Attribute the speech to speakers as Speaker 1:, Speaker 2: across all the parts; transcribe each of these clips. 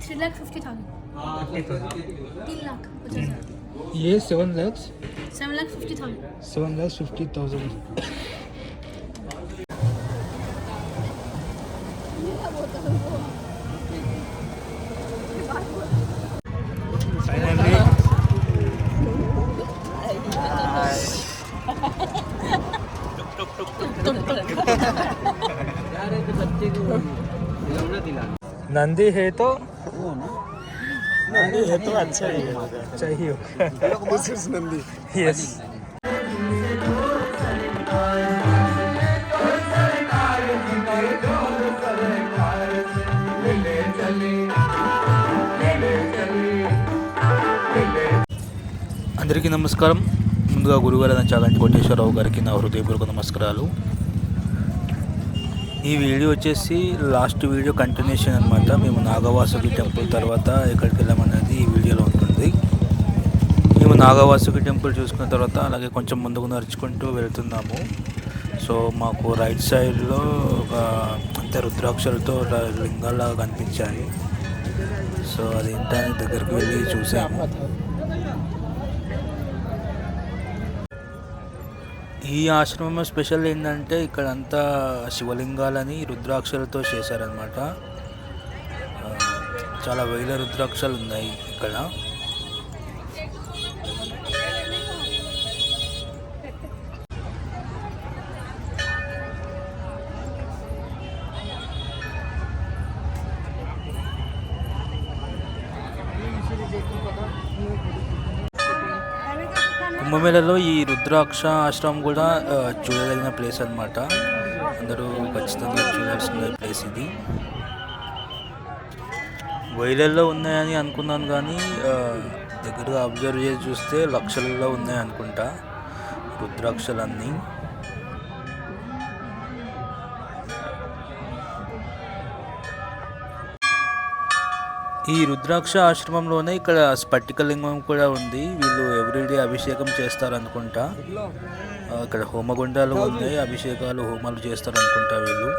Speaker 1: 3,50,000. 3 lakh.
Speaker 2: ये 7 lakhs
Speaker 1: 7,50,000.
Speaker 2: 7,50,000. Finally. Nandi है तो नंदी है तो अच्छा ही है, अच्छा ही होगा. This is Nandi. Yes. అందరికీ నమస్కారం. ముందుగా గురుగారైన చాగంటి కోటేశ్వరరావు గారికి నా హృదయపూర్వక నమస్కారాలు. ఈ వీడియో వచ్చేసి లాస్ట్ వీడియో కంటిన్యూషన్ అనమాట. మేము నాగవాసుకి టెంపుల్ తర్వాత ఎక్కడికి వెళ్ళామనేది ఈ వీడియోలో ఉంటుంది. మేము నాగవాసుకి టెంపుల్ చూసుకున్న తర్వాత అలాగే కొంచెం ముందుకు నడుచుకుంటూ వెళ్తున్నాము. సో మాకు రైట్ సైడ్లో ఒక అంతే రుద్రాక్షలతో లింగాల్లాగా కనిపించాయి. సో అదేంటని దగ్గరికి వెళ్ళి చూసాము. ఈ ఆశ్రమం స్పెషల్ ఏంటంటే ఇక్కడ అంతా శివలింగాలని రుద్రాక్షలతో చేశారనమాట. చాలా వేల రుద్రాక్షలు ఉన్నాయి ఇక్కడ. కుంభమేళలో ఈ రుద్రాక్ష ఆశ్రమం కూడా చూడదగిన ప్లేస్ అనమాట. అందరూ ఖచ్చితంగా చూడాల్సిన ప్లేస్ ఇది. వేలల్లో ఉన్నాయని అనుకున్నాను కానీ దగ్గరగా అబ్జర్వ్ చేసి చూస్తే లక్షలలో ఉన్నాయి అనుకుంటా రుద్రాక్షలన్నీ. ఈ రుద్రాక్ష ఆశ్రమంలోనే ఇక్కడ స్ఫటికలింగం కూడా ఉంది. వీళ్ళు ఎవ్రీడే అభిషేకం చేస్తారనుకుంటా. ఇక్కడ హోమగుండాలు ఉన్నాయి, అభిషేకాలు హోమాలు చేస్తారనుకుంటా వీళ్ళు.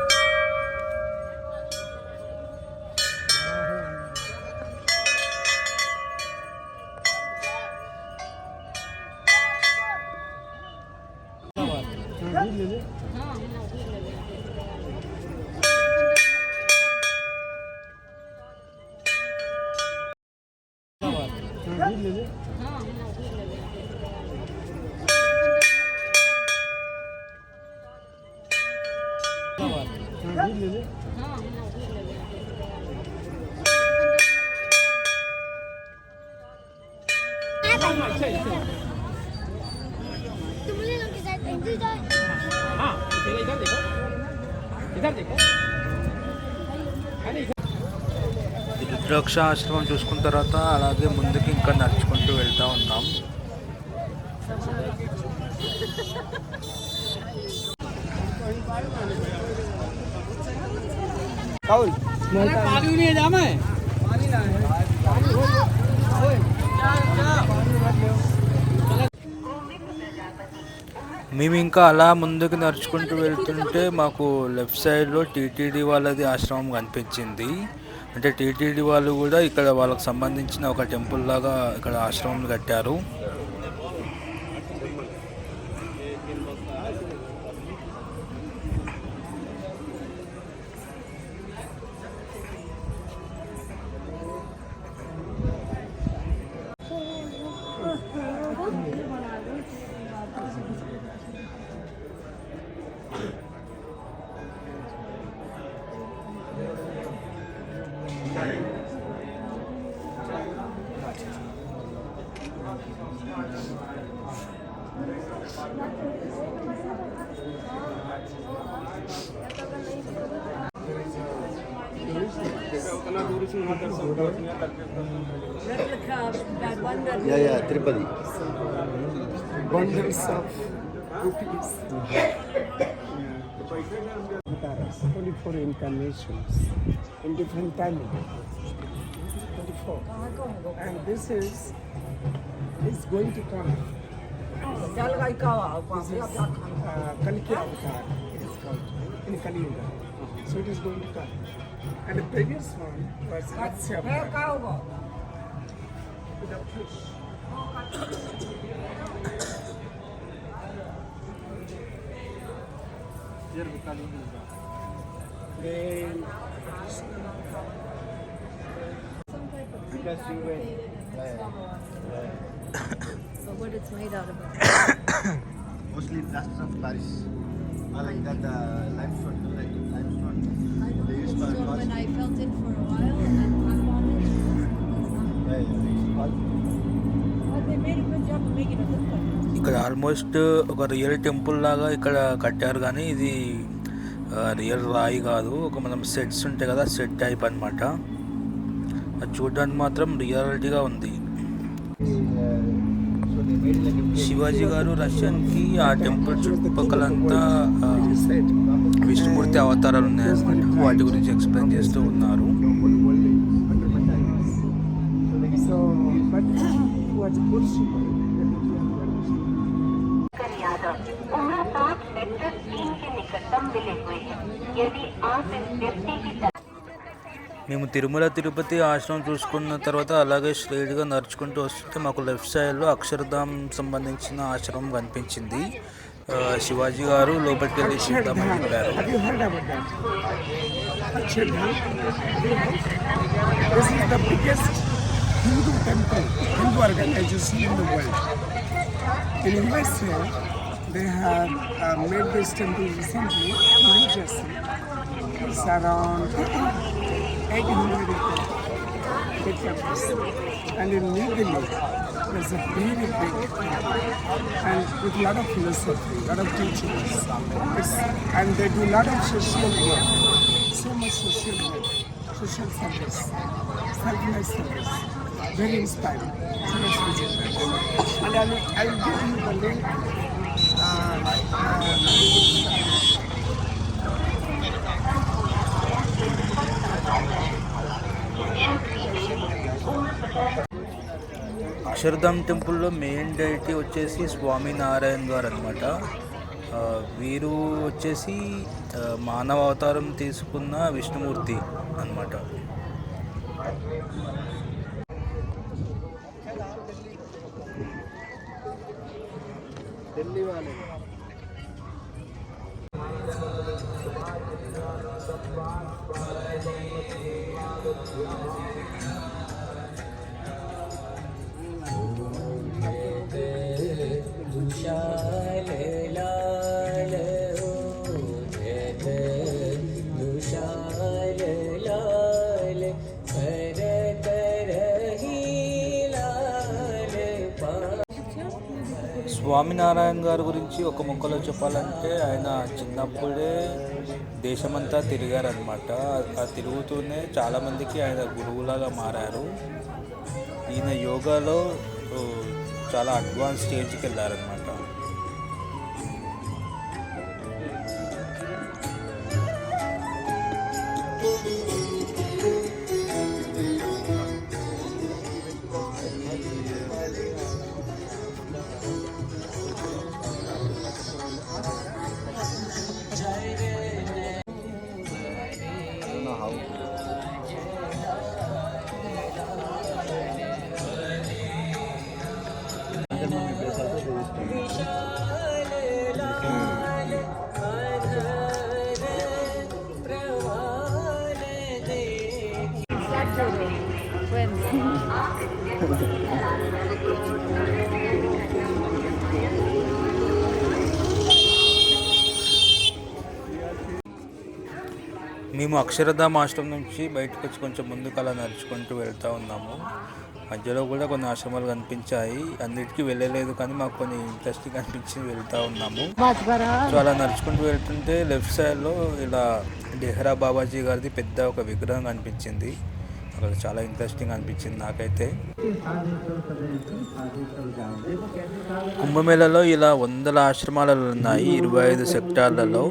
Speaker 2: రుద్రాక్ష ఆశ్రమం చూసుకున్న తర్వాత అలాగే ముందుకి ఇంకా నడుచుకుంటూ వెళ్తూ ఉన్నాం. మేము ఇంకా అలా ముందుకు నడుచుకుంటూ వెళ్తుంటే మాకు లెఫ్ట్ సైడ్లో టీటీడీ వాళ్ళది ఆశ్రమం కనిపించింది. అంటే టీటీడీ వాళ్ళు కూడా ఇక్కడ వాళ్ళకి సంబంధించిన ఒక టెంపుల్ లాగా ఇక్కడ ఆశ్రమం కట్టారు.
Speaker 3: Yeah, Tirupati.
Speaker 4: Bundles of rupees. 24 incarnations in different timelines. 24. And this is going to come. This is Kalki Avatar, it is called. in Kali Yuga. So it is going to come. And the previous one was Matsya with a fish. Then
Speaker 3: Because you went.
Speaker 1: So what it's made out of?
Speaker 3: Mostly plasters of Paris. I like that limestone, like limestone. They used for
Speaker 1: When I felt it for a while and then tap on it,
Speaker 5: They made a good job of making it look like it.
Speaker 2: ఇక్కడ almost ఒక real temple లాగా ఇక్కడ కట్టారు, కానీ ఇది real రాయి కాదు. ఒక మనం సెట్స్ ఉంటాయి కదా, సెట్ టైప్ అనమాట. అది చూడడానికి మాత్రం రియాలిటీగా ఉంది. శివాజీ గారు రష్యన్కి ఆ టెంపుల్ చుట్టుపక్కలంతా విష్ణుమూర్తి అవతారాలు ఉన్నాయన్నమాట. వాటి గురించి ఎక్స్ప్లెయిన్ చేస్తూ ఉన్నారు.
Speaker 4: so, but he was a good shipper.
Speaker 6: उम्र 60 सेक्टर 3 के निकटतम मिले हुए हैं। यदि आप इस व्यक्ति की
Speaker 2: మేము తిరుమల తిరుపతి ఆశ్రమం చూసుకున్న తర్వాత అలాగే స్ట్రైట్గా నడుచుకుంటూ వస్తుంటే మాకు లెఫ్ట్ సైడ్లో అక్షరధామ్ సంబంధించిన ఆశ్రమం కనిపించింది. శివాజీ గారు లోపలికి వెళ్ళి చూద్దామని చెప్పారు.
Speaker 4: Have you heard about that? Akshardham. This is the biggest Hindu temple, Hindu organization in the world. In USA, they have made this temple recently in New Jersey. It's around 800 big temples. And in New Delhi, there's a very big temple. And with a lot of philosophy, a lot of teachings. And they do a lot of social work. So much social work, social service, selfless service. Very inspiring. So let's visit that. And I will give you the link.
Speaker 2: Akshardham టెంపుల్లో main deity వచ్చేసి స్వామినారాయణ గారు అనమాట. వీరు వచ్చేసి మానవ అవతారం తీసుకున్న విష్ణుమూర్తి అనమాట.
Speaker 3: दिल्ली वाले
Speaker 2: స్వామినారాయణ గారి గురించి ఒక ముక్కలో చెప్పాలంటే ఆయన చిన్నప్పుడే దేశమంతా తిరిగారనమాట. ఆ తిరుగుతూనే చాలామందికి ఆయన గురువులాగా మారారు. ఈయన యోగాలో చాలా అడ్వాన్స్ స్టేజ్కి వెళ్ళారనమాట. మేము అక్షరధామ్ ఆశ్రమం నుంచి బయటకు వచ్చి కొంచెం ముందుకు అలా నడుచుకుంటూ వెళ్తూ ఉన్నాము. మధ్యలో కూడా కొన్ని ఆశ్రమాలు కనిపించాయి. అన్నిటికీ వెళ్ళలేదు, కానీ మాకు కొన్ని ఇంట్రెస్టింగ్ అనిపించి వెళ్తూ ఉన్నాము. సో అలా నడుచుకుంటూ వెళ్తుంటే లెఫ్ట్ సైడ్లో ఇలా డెహ్రా బాబాజీ గారిది పెద్ద ఒక విగ్రహం కనిపించింది. అక్కడ చాలా ఇంట్రెస్టింగ్ అనిపించింది నాకైతే. కుంభమేళలో ఇలా వందల ఆశ్రమాలు ఉన్నాయి 25 సెక్టార్లలో.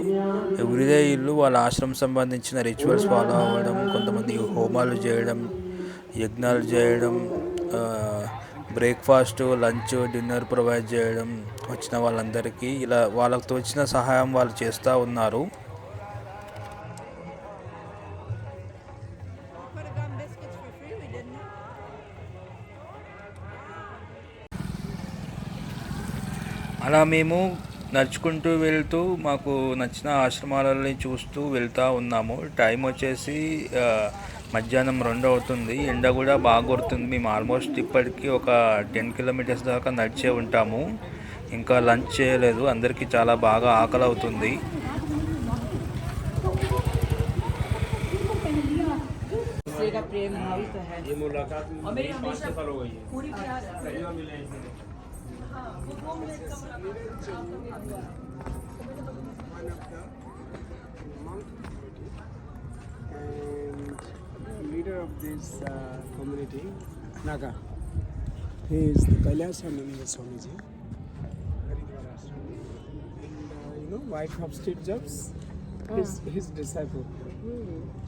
Speaker 2: ఎవ్రీడే ఇల్లు వాళ్ళ ఆశ్రమం సంబంధించిన రిచువల్స్ ఫాలో అవ్వడం, కొంతమంది హోమాలు చేయడం, యజ్ఞాలు చేయడం, బ్రేక్ఫాస్ట్, లంచ్, డిన్నర్ ప్రొవైడ్ చేయడం వచ్చిన వాళ్ళందరికీ ఇలా వాళ్ళకు తోచిన సహాయం వాళ్ళు చేస్తూ ఉన్నారు. అలా మేము నడుచుకుంటూ వెళ్తూ మాకు నచ్చిన ఆశ్రమాలని చూస్తూ వెళ్తూ ఉన్నాము. టైం వచ్చేసి మధ్యాహ్నం 2 అవుతుంది. ఎండ కూడా బాగా కొడుతుంది. మేము ఆల్మోస్ట్ ఇప్పటికీ ఒక 10 కిలోమీటర్స్ దాకా నడిచే ఉంటాము. ఇంకా లంచ్ చేయలేదు. అందరికీ చాలా బాగా ఆకలి అవుతుంది.
Speaker 5: का प्रेम भाव तो है ये मुलाकात और मेरी हमेशा पूरी प्यार
Speaker 4: and leader of this community, Naga. He is the Kailasananda Swamiji, Haridwar Ashram. And wife of Steve Jobs, his disciple.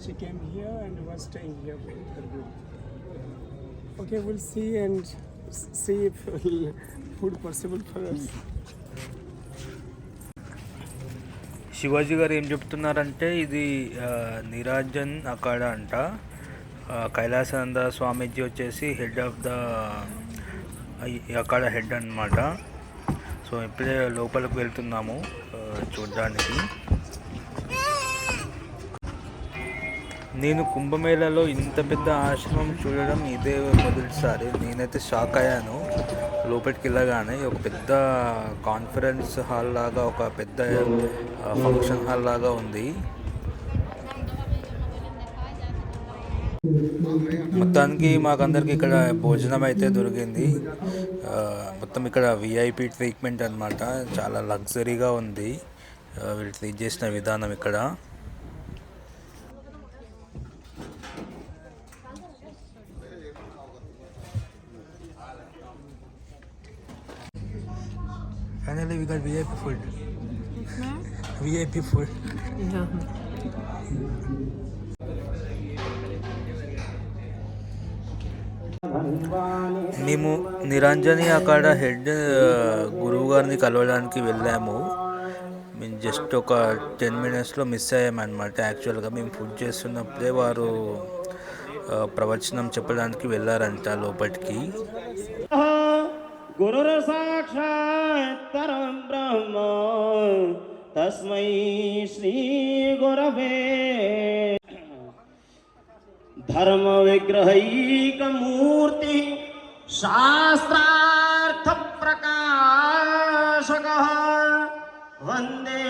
Speaker 4: She came here and was staying here with her group. Okay, we'll see and see if food possible for us.
Speaker 2: Shivaji గారు ఏం చెప్తున్నారంటే ఇది నిరంజన్ అఖాడా అంట. కైలాసానంద స్వామీజీ వచ్చేసి head of the akhara head అన్నమాట. So ఇప్పుడే లోపలికి వెళ్తున్నాము చూడడానికి. నేను కుంభమేళాలో ఇంత పెద్ద ఆశ్రమం చూడడం ఇదే మొదటిసారి. నేనైతే షాక్ అయ్యాను. లోపలికి వెళ్ళగానే ఒక పెద్ద కాన్ఫరెన్స్ హాల్ లాగా, ఒక పెద్ద ఫంక్షన్ హాల్ లాగా ఉంది. మొత్తానికి మాకందరికి ఇక్కడ భోజనం అయితే దొరికింది. మొత్తం ఇక్కడ విఐపి ట్రీట్మెంట్ అన్నమాట. చాలా లగ్జరీగా ఉంది వీళ్ళు ట్రీట్ చేసిన విధానం ఇక్కడ. Finally, we got VIP food. VIP food. మేము నిరంజని అఖాడా హెడ్ గురువు గారిని కలవడానికి వెళ్ళాము. మేము జస్ట్ ఒక 10 మినిట్స్లో మిస్ అయ్యామన్నమాట. యాక్చువల్గా మేము ఫుడ్ చేస్తున్నప్పుడే వారు ప్రవచనం చెప్పడానికి వెళ్ళారంట లోపలికి.
Speaker 7: गुरुर साक्षात् परं ब्रह्म तस्मै श्री गुरवे धर्म विग्रहैक मूर्ति शास्त्रार्थ प्रकाशकः वंदे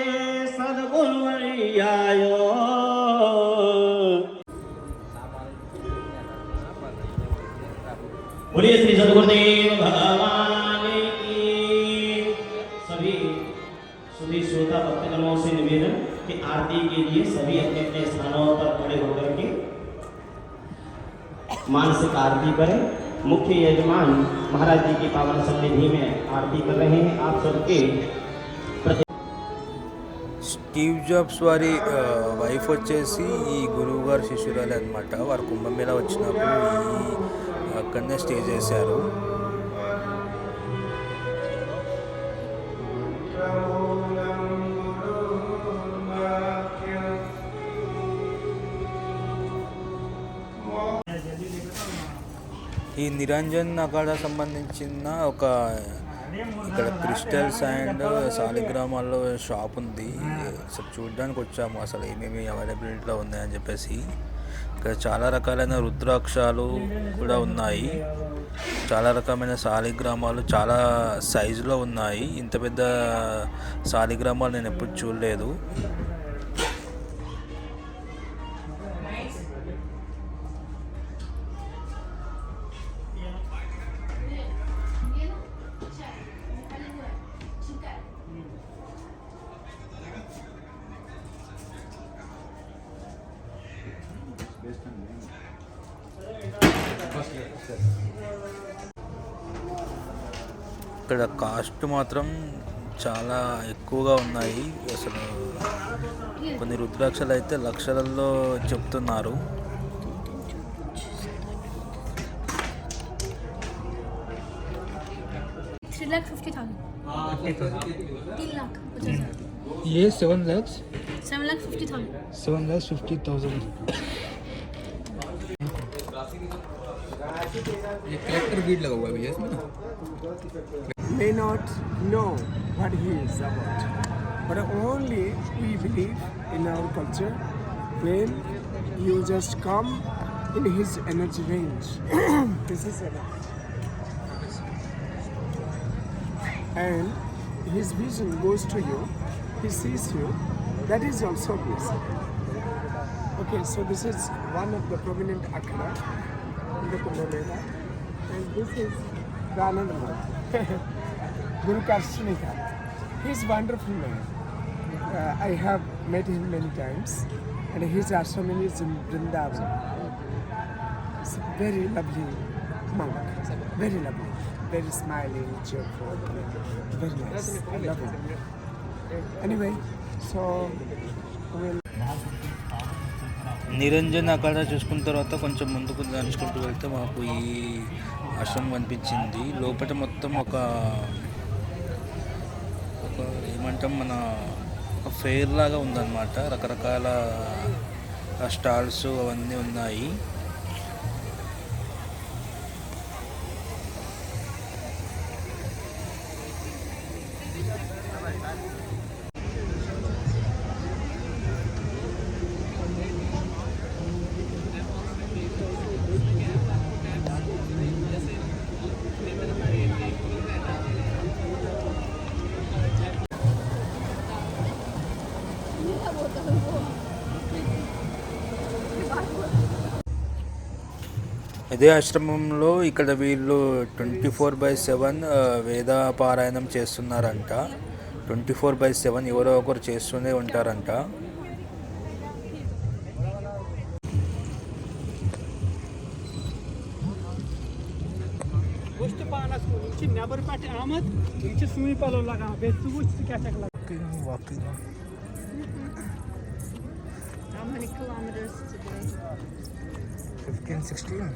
Speaker 7: सद्गुरुवर्याय। बोलिए श्री सद्गुरुदेव भगवान की। सभी श्रोता भक्तगणों से निवेदन कि आरती के लिए सभी अपने अपने स्थानों पर खड़े होकर के मानसिक आरती करें। मुख्य यजमान महाराज जी की पावन सन्निधि में आरती कर रहे हैं। आप सबके
Speaker 2: స్టీవ్ జాబ్స్ వారి వైఫ్ వచ్చేసి ఈ గురువు గారు శిష్యురాలే అనమాట. వారు కుంభమేళా వచ్చినప్పుడు అక్కడనే స్టే చేశారు. ఈ నిరంజన్ అఖాడా సంబంధించిన ఒక ఇక్కడ క్రిస్టల్స్ అండ్ సాలిగ్రామాల్లో షాప్ ఉంది. అసలు చూడడానికి వచ్చాము అసలు ఏమేమి అవైలబిలిటీలో ఉన్నాయని చెప్పేసి. ఇక్కడ చాలా రకాలైన రుద్రాక్షాలు కూడా ఉన్నాయి. చాలా రకమైన సాలిగ్రామాలు చాలా సైజులో ఉన్నాయి. ఇంత పెద్ద సాలిగ్రామాలు నేను ఎప్పుడు చూడలేదు. ఇక్కడ కాస్ట్ మాత్రం చాలా ఎక్కువగా ఉన్నాయి. అసలు కొన్ని రుద్రాక్షలు అయితే లక్షలలో చెప్తున్నారు.
Speaker 8: ये 7 lakhs
Speaker 1: 7,50,000.
Speaker 8: 7,50,000. ये कलेक्टर बीट लगा हुआ है भैया इसमें।
Speaker 4: may not know what he is about. But only we believe in our culture when you just come in his energy range. This is enough. And his vision goes to you, he sees you, that is also blessing. Okay, so this is one of the prominent akhara in the Kumbh Mela, and this is the another one, Guru Karshnika. He's wonderful man. I have met him many times, and his ashram is in Vrindavan. He's a very lovely monk, very lovely. Very smiling, cheerful, very nice. I love him. Anyway, so we'll.
Speaker 2: Niranjan అక్కడ చూసుకున్న తర్వాత కొంచెం ముందుకు నడుచుకుంటూ వెళ్తే మాకు ఈ ఆశ్రమం కనిపించింది. లోపల మొత్తం ఒక ఏమంటాం మన ఒక ఫెయిర్ లాగా ఉందన్నమాట. రకరకాల స్టాల్స్ అవన్నీ ఉన్నాయి. ఇదే ఆశ్రమంలో ఇక్కడ వీళ్ళు 24/7 వేద పారాయణం చేస్తున్నారంట. 24/7 ఎవరో ఒకరు చేస్తూనే ఉంటారంట.
Speaker 1: How many kilometers today?
Speaker 8: 15-16.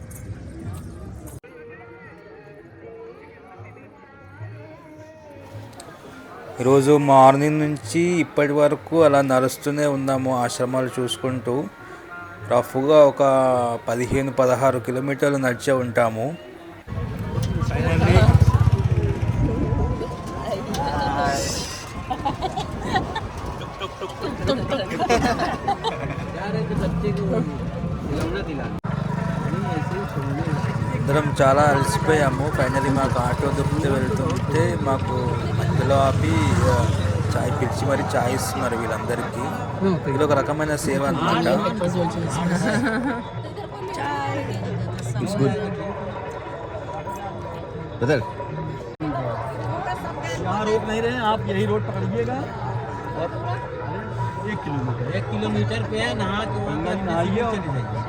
Speaker 2: ఈరోజు మార్నింగ్ నుంచి ఇప్పటి వరకు అలా నడుస్తూనే ఉన్నాము ఆశ్రమాలు చూసుకుంటూ. రఫ్గా ఒక 15-16 కిలోమీటర్లు నడిచే ఉంటాము. ఫైనల్లీ అందరం చాలా అలసిపోయాము. ఫైనల్లీ మాకు ఆటో దొరికితే వెళ్తుంటే మాకు మధ్యలో ఆపి చాయ్ పిలిచి మరి చాయ్ ఇస్తున్నారు వీళ్ళందరికీ. ఇది ఒక రకమైన సేవ అన్నమాట.
Speaker 3: It's good. Brother.
Speaker 5: यहाँ रोक नहीं रहे, आप यही रोड पकड़िएगा और 1 किलोमीटर पे है, नहा के वहाँ नहाइए और चले जाइए.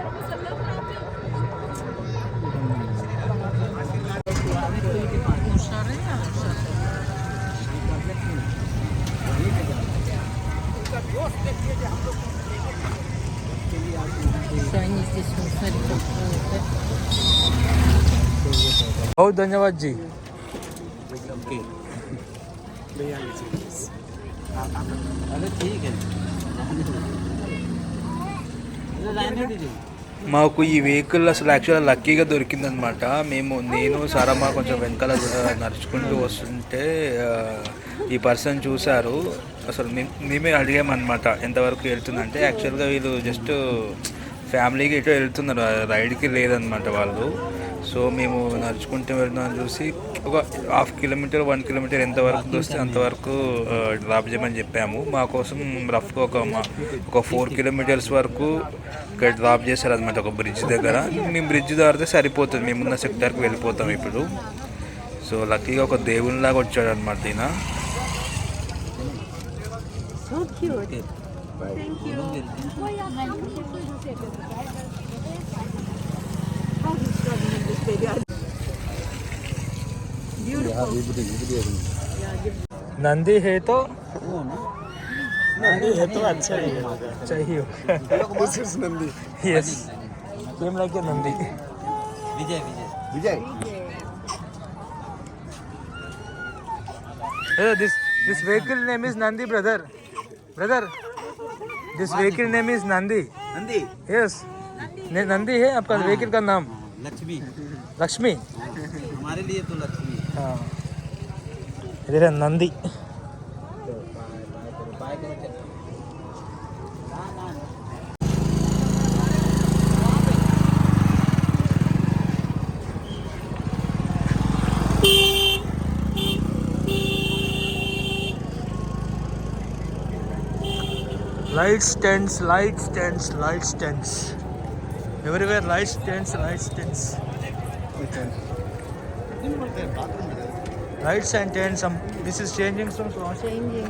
Speaker 2: बहुत धन्यवाद जी.
Speaker 5: अरे ठीक है.
Speaker 2: మాకు ఈ వెహికల్ అసలు యాక్చువల్గా లక్కీగా దొరికిందనమాట. నేను సారమ్మ కొంచెం వెనకాల నడుచుకుంటూ వస్తుంటే ఈ పర్సన్ చూశారు. అసలు మేమే అడిగామన్నమాట ఎంతవరకు వెళ్తుందంటే. యాక్చువల్గా వీళ్ళు జస్ట్ ఫ్యామిలీకి ఎటో వెళ్తున్నారు, రైడ్కి లేదనమాట వాళ్ళు. సో మేము నడుచుకుంటూ వెళ్తున్నాం చూసి ఒక 1/2 కిలోమీటర్ 1 కిలోమీటర్ ఎంతవరకు వస్తే అంతవరకు డ్రాప్ చేయమని చెప్పాము. మా కోసం రఫ్గా ఒక 4 కిలోమీటర్స్ వరకు ఇక్కడ డ్రాప్ చేశారనమాట ఒక బ్రిడ్జ్ దగ్గర. మేము బ్రిడ్జ్ దాటితే సరిపోతుంది, మేమున్న సెక్టార్కి వెళ్ళిపోతాం ఇప్పుడు. సో లక్కీగా ఒక దేవునిలాగా వచ్చాడు అనమాట ఈయన.
Speaker 8: नंदी है तो
Speaker 4: अच्छा ही है.
Speaker 8: चाहिए.
Speaker 4: This is Nandi.
Speaker 8: Yes. Same like a Nandi.
Speaker 3: Vijay.
Speaker 8: This vehicle name is Nandi, brother. This vehicle name is Nandi.
Speaker 5: Nandi.
Speaker 8: Yes. Nandi है आपका vehicle का नाम.
Speaker 5: लक्ष्मी.
Speaker 8: लक्ष्मी.
Speaker 5: हमारे लिए तो लक्ष्मी.
Speaker 8: हाँ. इधर है Nandi. Lights, tents, lights, tents, lights, tents. Everywhere lights, tents, lights, tents. Lights and tents. This is changing some.
Speaker 1: Changing.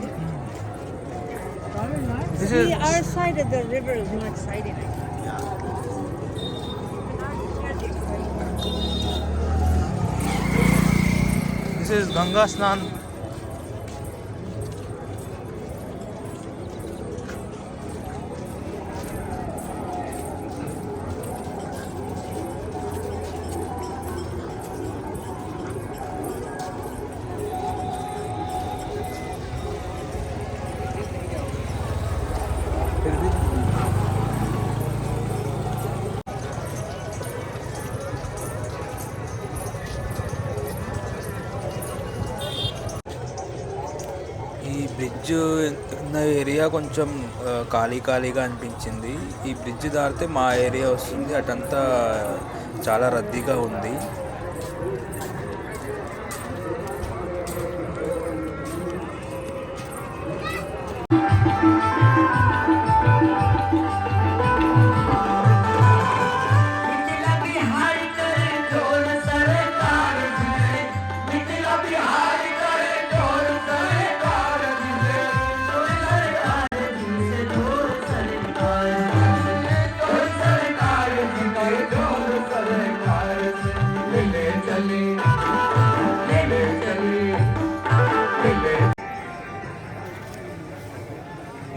Speaker 8: This
Speaker 1: See,
Speaker 8: is-
Speaker 1: our side of the river is more exciting.
Speaker 8: This is Ganga Snan.
Speaker 2: ఈ bridge ఉన్న area కొంచెం ఖాళీగా అనిపించింది. ఈ bridge దాటితే మా area వస్తుంది, అటంతా చాలా రద్దీగా ఉంది.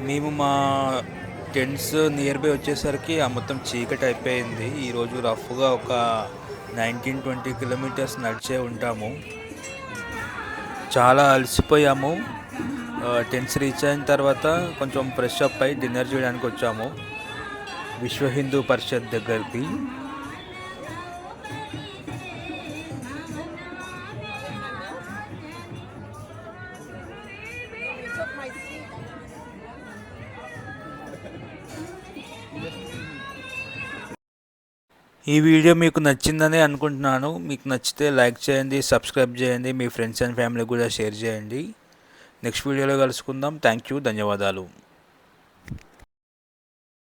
Speaker 2: మేము మా టెంట్స్ నియర్ బై వచ్చేసరికి ఆ మొత్తం చీకటి అయిపోయింది. ఈరోజు రఫ్గా ఒక 19-20 కిలోమీటర్స్ నడిచే ఉంటాము. చాలా అలసిపోయాము. టెంట్స్ రీచ్ అయిన తర్వాత కొంచెం ఫ్రెష్ అప్ అయి డిన్నర్ చేయడానికి వచ్చాము విశ్వ హిందూ పరిషత్ దగ్గరికి. ఈ వీడియో మీకు నచ్చిందని అనుకుంటున్నాను. మీకు నచ్చితే లైక్ చేయండి, సబ్స్క్రైబ్ చేయండి, మీ ఫ్రెండ్స్ అండ్ ఫ్యామిలీ కూడా షేర్ చేయండి. నెక్స్ట్ వీడియోలో కలుసుకుందాం. థ్యాంక్ యూ, ధన్యవాదాలు.